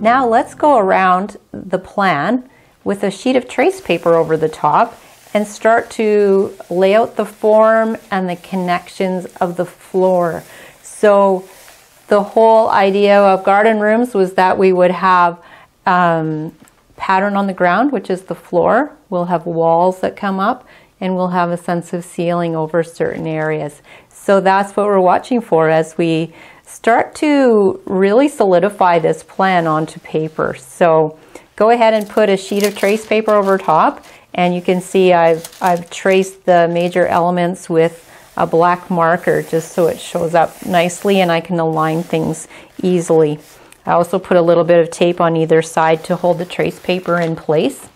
Now let's go around the plan with a sheet of trace paper over the top and start to lay out the form and the connections of the floor. So the whole idea of garden rooms was that we would have pattern on the ground, which is the floor. We'll have walls that come up, and we'll have a sense of ceiling over certain areas. So that's what we're watching for as we start to really solidify this plan onto paper. So go ahead and put a sheet of trace paper over top, and you can see I've traced the major elements with a black marker just so it shows up nicely and I can align things easily. I also put a little bit of tape on either side to hold the trace paper in place.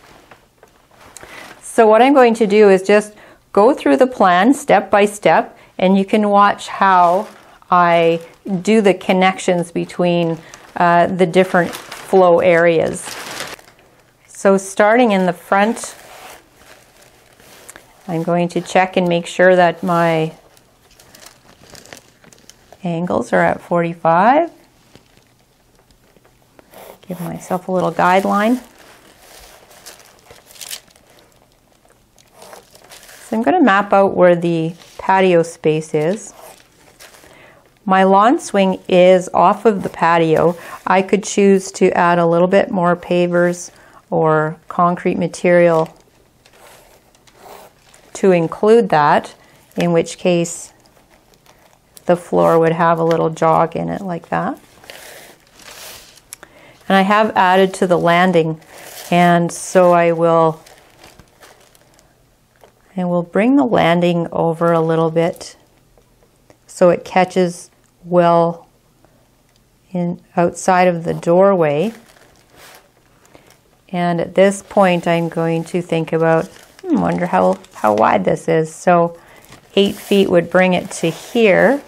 So what I'm going to do is just go through the plan step by step, and you can watch how I do the connections between the different flow areas. So starting in the front, I'm going to check and make sure that my angles are at 45. Give myself a little guideline. So I'm going to map out where the patio space is. My lawn swing is off of the patio. I could choose to add a little bit more pavers or concrete material to include that, in which case the floor would have a little jog in it like that. And I have added to the landing, and so I will bring the landing over a little bit so it catches well in outside of the doorway. And at this point I'm going to think about, wonder how wide this is. So 8 feet would bring it to here.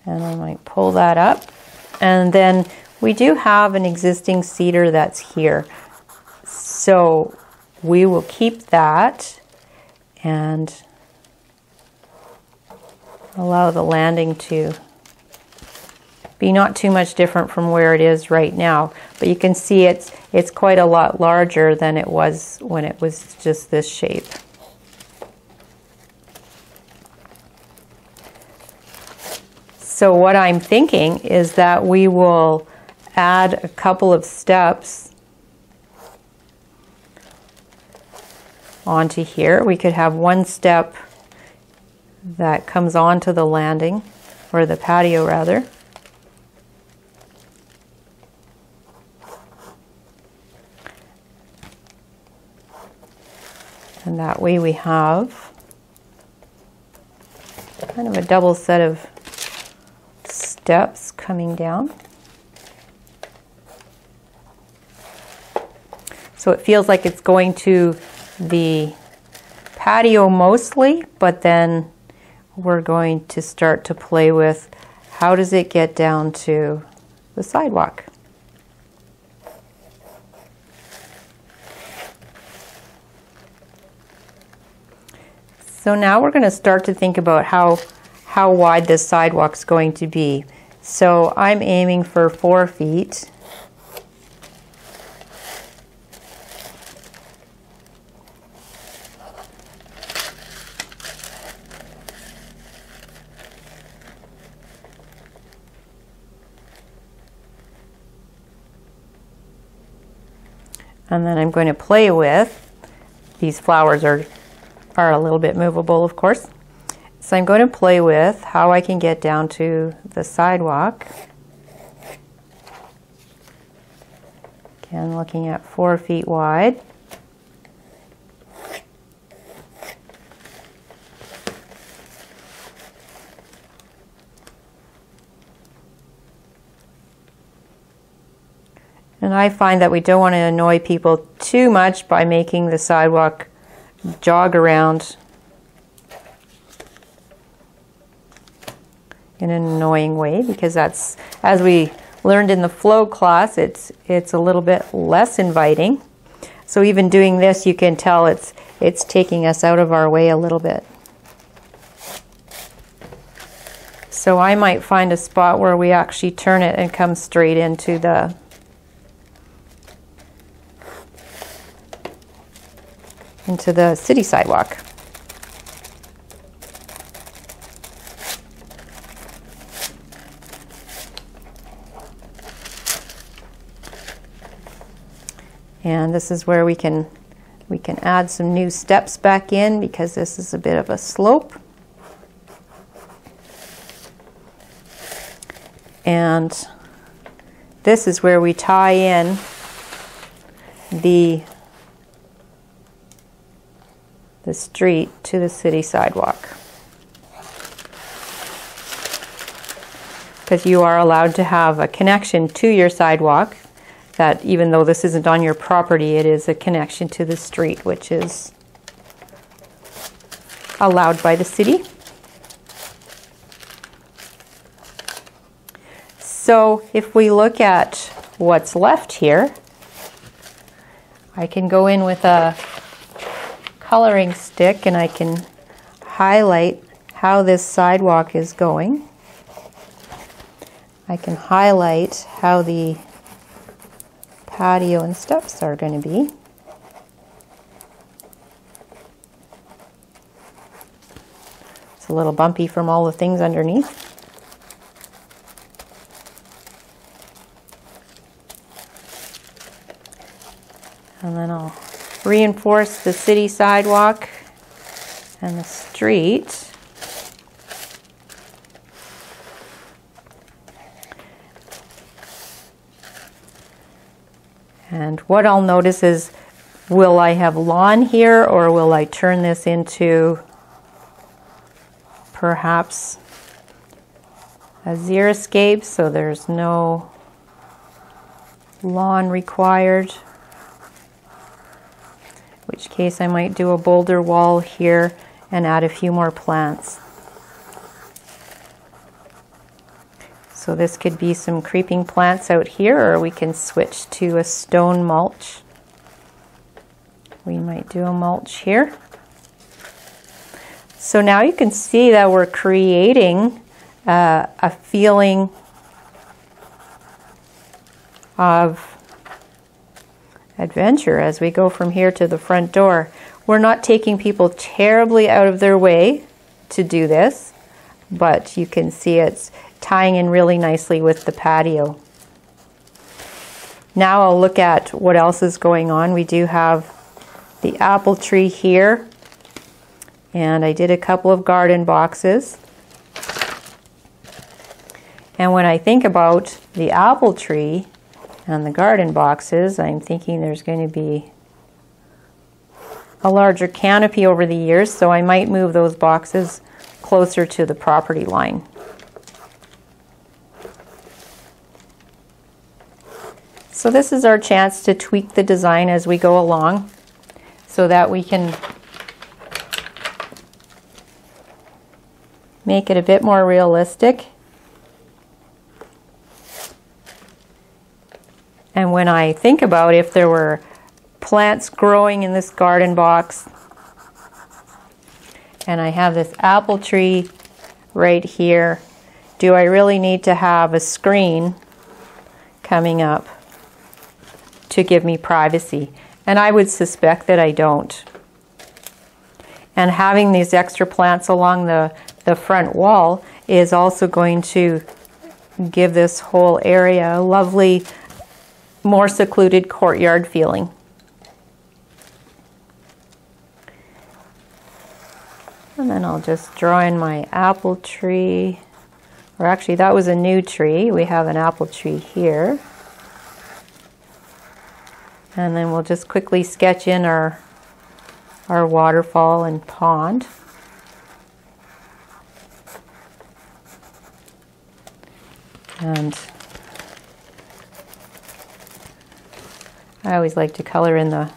And I might pull that up. And then we do have an existing cedar that's here. So we will keep that and allow the landing to be not too much different from where it is right now. But you can see it's quite a lot larger than it was when it was just this shape. So what I'm thinking is that we will add a couple of steps onto here. We could have one step that comes onto the landing, or the patio rather. And that way we have kind of a double set of steps coming down. So it feels like it's going to the patio mostly, but then we're going to start to play with how does it get down to the sidewalk. So now we're going to start to think about how wide this sidewalk's going to be. So I'm aiming for 4 feet. And then I'm going to play with, these flowers are a little bit movable, of course. So I'm going to play with how I can get down to the sidewalk. Again, looking at 4 feet wide. And I find that we don't want to annoy people too much by making the sidewalk jog around in an annoying way, because that's, as we learned in the flow class, it's a little bit less inviting. So even doing this, you can tell it's taking us out of our way a little bit. So I might find a spot where we actually turn it and come straight into the city sidewalk. And this is where we can add some new steps back in, because this is a bit of a slope. And this is where we tie in the street to the city sidewalk. Because you are allowed to have a connection to your sidewalk, that even though this isn't on your property, it is a connection to the street, which is allowed by the city. So if we look at what's left here, I can go in with a coloring stick and I can highlight how this sidewalk is going. I can highlight how the patio and steps are going to be. It's a little bumpy from all the things underneath. And then I'll reinforce the city sidewalk and the street. And what I'll notice is, will I have lawn here, or will I turn this into perhaps a xeriscape so there's no lawn required? In which case I might do a boulder wall here and add a few more plants. So this could be some creeping plants out here, or we can switch to a stone mulch. We might do a mulch here. So now you can see that we're creating a feeling of adventure as we go from here to the front door. We're not taking people terribly out of their way to do this, but you can see it's tying in really nicely with the patio. Now I'll look at what else is going on. We do have the apple tree here, and I did a couple of garden boxes. And when I think about the apple tree and the garden boxes, I'm thinking there's going to be a larger canopy over the years, so I might move those boxes closer to the property line. So this is our chance to tweak the design as we go along so that we can make it a bit more realistic. And when I think about if there were plants growing in this garden box, and I have this apple tree right here, do I really need to have a screen coming up to give me privacy? And I would suspect that I don't. And having these extra plants along the front wall is also going to give this whole area a lovely, more secluded courtyard feeling. And then I'll just draw in my apple tree. Or actually, that was a new tree. We have an apple tree here. And then we'll just quickly sketch in our waterfall and pond. And I always like to color in the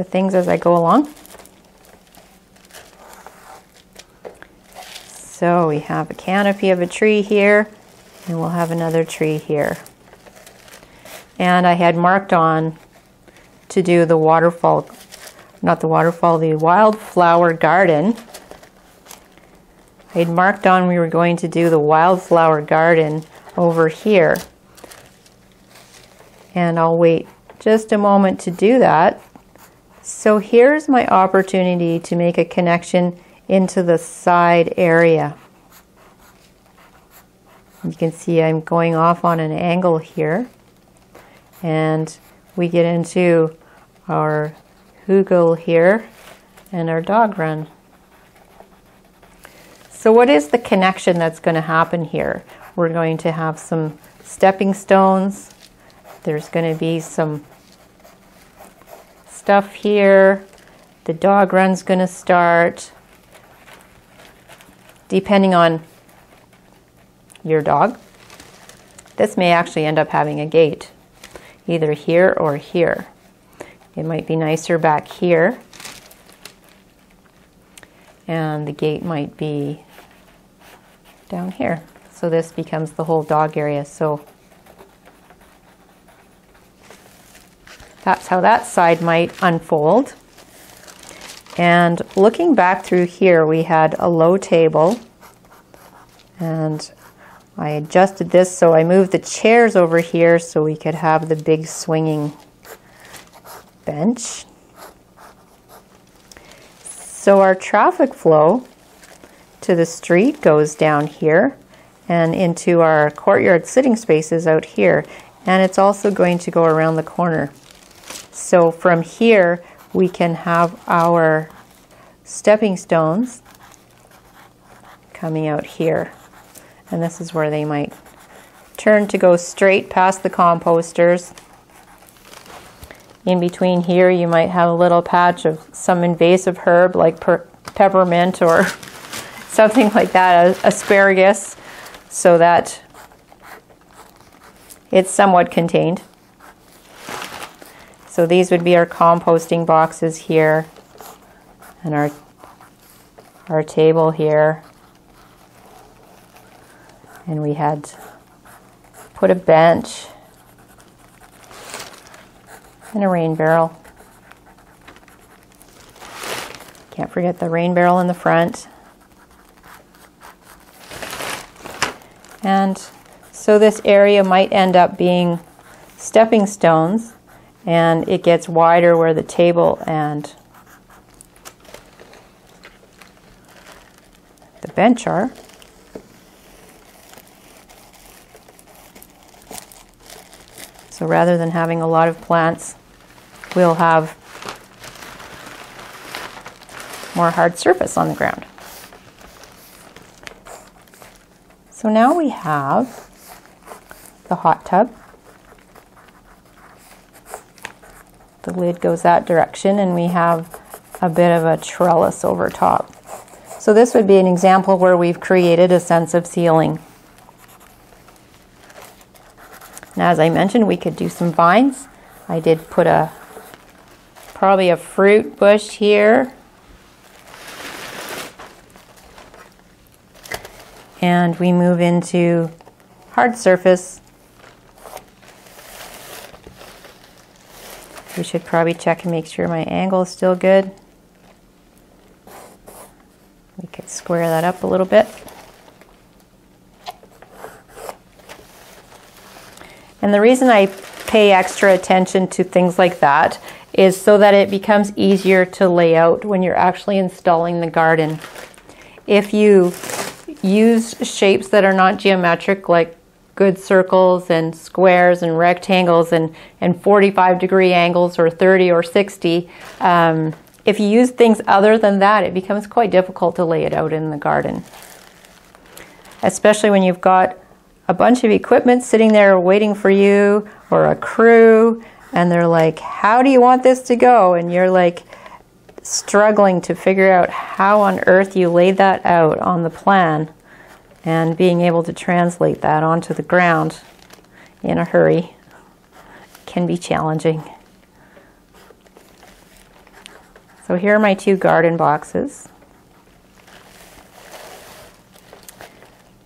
things as I go along. So we have a canopy of a tree here, and we'll have another tree here. And I had marked on to do the waterfall, not the waterfall, the wildflower garden I'd marked on we were going to do the wildflower garden over here. And I'll wait just a moment to do that. So here's my opportunity to make a connection into the side area. You can see I'm going off on an angle here. And we get into our hugel here and our dog run. So what is the connection that's going to happen here? We're going to have some stepping stones. There's going to be some stuff here. The dog run's going to start. Depending on your dog, this may actually end up having a gate, either here or here. It might be nicer back here, and the gate might be down here. So this becomes the whole dog area. So that's how that side might unfold. And looking back through here, we had a low table, and I adjusted this so I moved the chairs over here so we could have the big swinging bench. So our traffic flow to the street goes down here and into our courtyard sitting spaces out here, and it's also going to go around the corner. So from here we can have our stepping stones coming out here, and this is where they might turn to go straight past the composters. In between here you might have a little patch of some invasive herb like peppermint or something like that, asparagus, so that it's somewhat contained. So these would be our composting boxes here, and our table here. And we had put a bench and a rain barrel. Can't forget the rain barrel in the front. And so this area might end up being stepping stones, and it gets wider where the table and the bench are. So rather than having a lot of plants, we'll have more hard surface on the ground. So now we have the hot tub. The lid goes that direction, and we have a bit of a trellis over top. So this would be an example where we've created a sense of ceiling. Now, as I mentioned, we could do some vines. I did put probably a fruit bush here. And we move into hard surface. We should probably check and make sure my angle is still good. We could square that up a little bit. And the reason I pay extra attention to things like that is so that it becomes easier to lay out when you're actually installing the garden. If you use shapes that are not geometric, like good circles and squares and rectangles and 45-degree angles or 30 or 60, if you use things other than that, it becomes quite difficult to lay it out in the garden. Especially when you've got a bunch of equipment sitting there waiting for you, or a crew, and they're like, how do you want this to go? And you're like struggling to figure out how on earth you laid that out on the plan, and being able to translate that onto the ground in a hurry can be challenging. So here are my two garden boxes.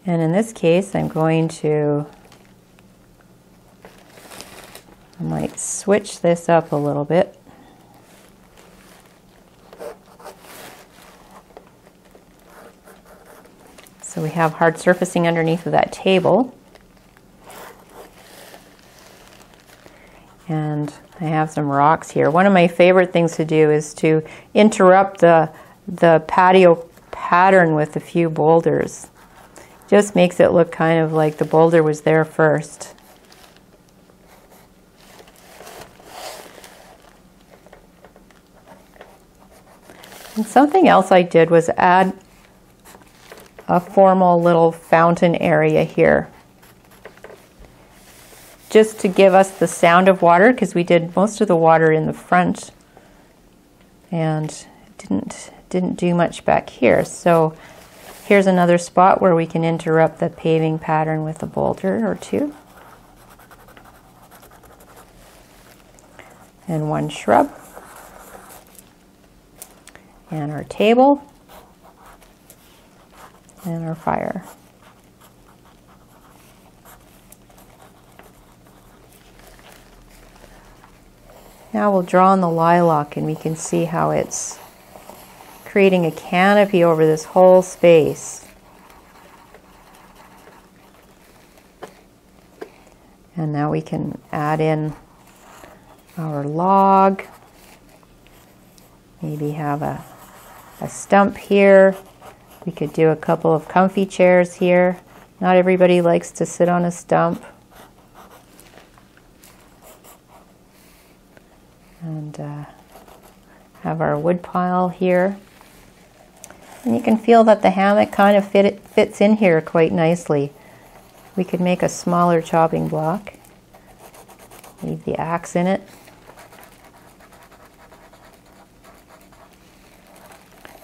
And in this case, I might switch this up a little bit. So we have hard surfacing underneath of that table. And I have some rocks here. One of my favorite things to do is to interrupt the patio pattern with a few boulders. Just makes it look kind of like the boulder was there first. And something else I did was add a formal little fountain area here, just to give us the sound of water, because we did most of the water in the front and didn't do much back here. So here's another spot where we can interrupt the paving pattern with a boulder or two. And one shrub. And our table. And our fire. Now we'll draw on the lilac and we can see how it's creating a canopy over this whole space. And now we can add in our log. Maybe have a stump here. We could do a couple of comfy chairs here. Not everybody likes to sit on a stump. And have our wood pile here. And you can feel that the hammock kind of fits in here quite nicely. We could make a smaller chopping block. Leave the axe in it.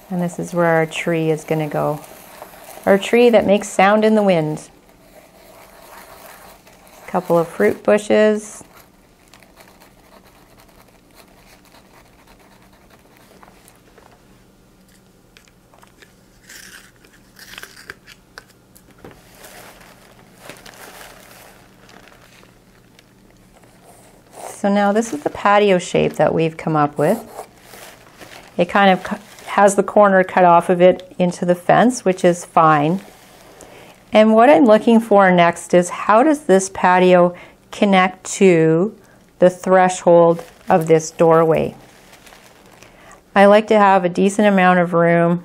And this is where our tree is going to go. Our tree that makes sound in the wind. A couple of fruit bushes. So now this is the patio shape that we've come up with. It kind of has the corner cut off of it into the fence, which is fine. And what I'm looking for next is, how does this patio connect to the threshold of this doorway? I like to have a decent amount of room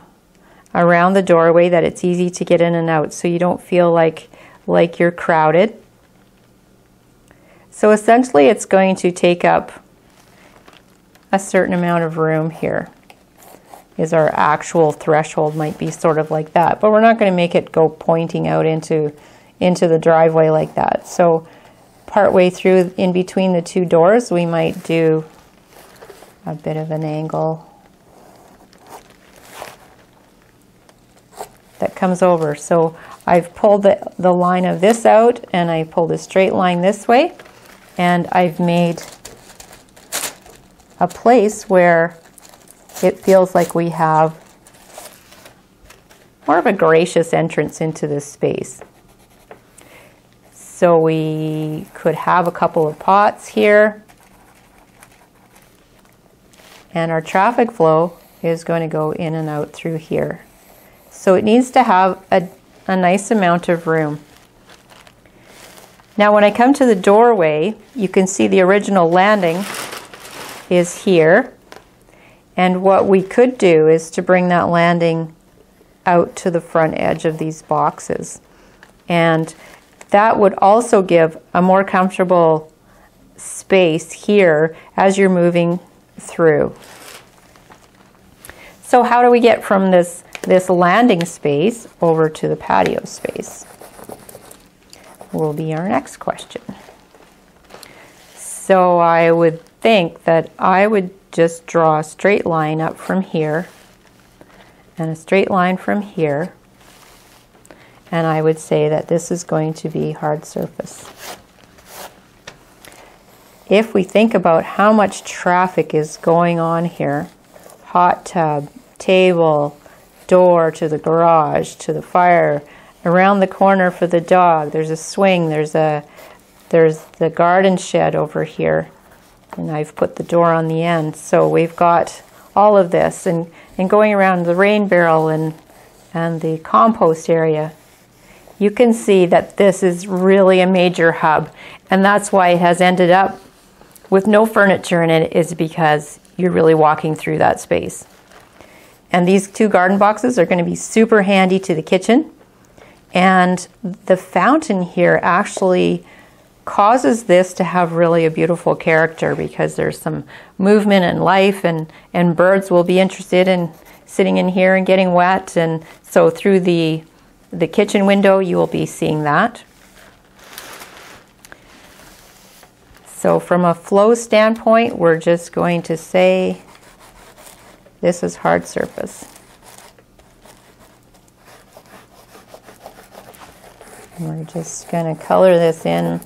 around the doorway that it's easy to get in and out, so you don't feel like you're crowded. So essentially it's going to take up a certain amount of room here. Is our actual threshold, might be sort of like that, but we're not going to make it go pointing out into the driveway like that. So partway through, in between the two doors, we might do a bit of an angle that comes over. So I've pulled the line of this out, and I pulled a straight line this way, and I've made a place where it feels like we have more of a gracious entrance into this space. So we could have a couple of pots here, and our traffic flow is going to go in and out through here. So it needs to have a nice amount of room. Now when I come to the doorway, you can see the original landing is here. And what we could do is to bring that landing out to the front edge of these boxes. And that would also give a more comfortable space here as you're moving through. So how do we get from this landing space over to the patio space? Will be our next question. So I would think that I would just draw a straight line up from here and a straight line from here, and I would say that this is going to be hard surface. If we think about how much traffic is going on here, hot tub, table, door to the garage, to the fire, around the corner for the dog, there's a swing, there's the garden shed over here, and I've put the door on the end. So we've got all of this, and going around the rain barrel and the compost area. you can see that this is really a major hub, and that's why it has ended up with no furniture in it, is because you're really walking through that space. And these two garden boxes are going to be super handy to the kitchen. And the fountain here actually causes this to have really a beautiful character, because there's some movement and life, and birds will be interested in sitting in here and getting wet. And so through the kitchen window, you will be seeing that. So from a flow standpoint, we're just going to say this is hard surface. And we're just going to color this in,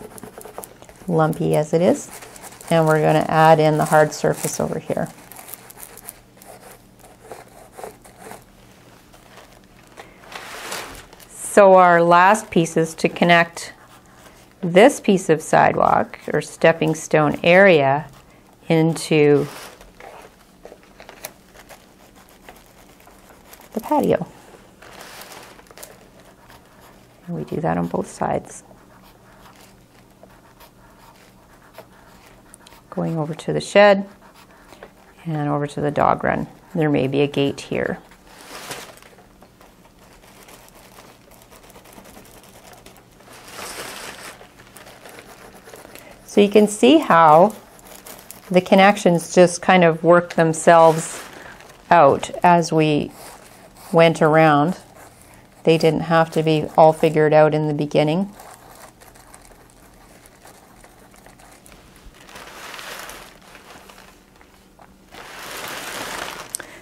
lumpy as it is, and we're going to add in the hard surface over here. So our last piece is to connect this piece of sidewalk or stepping stone area into the patio. And we do that on both sides. Going over to the shed and over to the dog run. There may be a gate here. So you can see how the connections just kind of work themselves out as we went around. They didn't have to be all figured out in the beginning.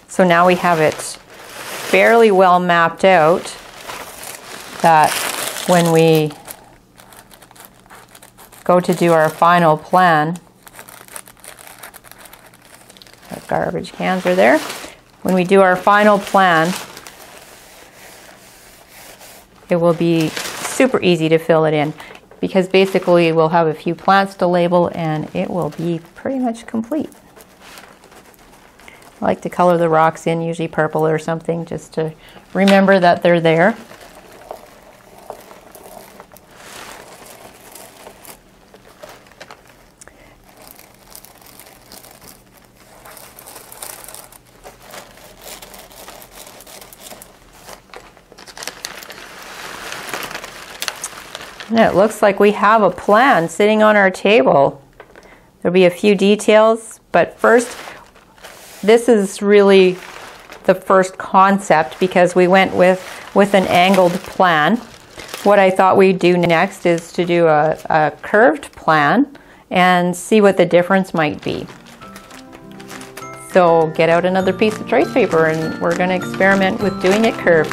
So now we have it fairly well mapped out, that when we go to do our final plan, our garbage cans are there. When we do our final plan, it will be super easy to fill it in, because basically we'll have a few plants to label and it will be pretty much complete. I like to color the rocks in, usually purple or something, just to remember that they're there. And it looks like we have a plan sitting on our table. There'll be a few details, but first, this is really the first concept, because we went with an angled plan. What I thought we'd do next is to do a curved plan and see what the difference might be. So get out another piece of trace paper and we're going to experiment with doing it curved.